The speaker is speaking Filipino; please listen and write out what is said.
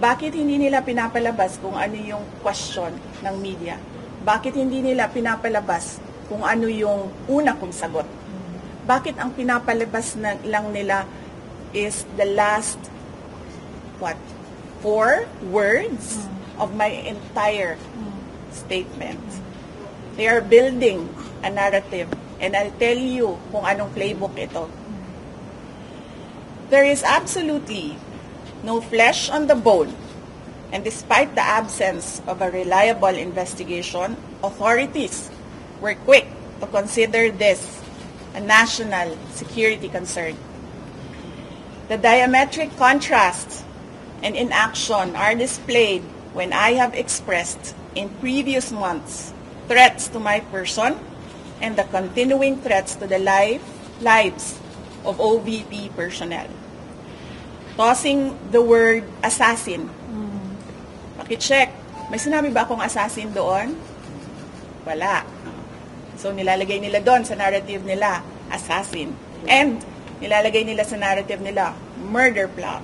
Bakit hindi nila pinapalabas kung ano yung question ng media? Bakit hindi nila pinapalabas kung ano yung una kong sagot? Bakit ang pinapalabas lang nila is the last, 4 words of my entire statement? They are building a narrative, and I'll tell you kung anong playbook ito. There is absolutely no flesh on the bone, and despite the absence of a reliable investigation, authorities were quick to consider this a national security concern. The diametric contrast and inaction are displayed when I have expressed in previous months threats to my person and the continuing threats to the lives of OVP personnel. Tossing the word assassin. Pakicheck. May sinabi ba akong assassin doon? Wala. So nilalagay nila doon sa narrative nila, assassin. And nilalagay nila sa narrative nila, murder plot.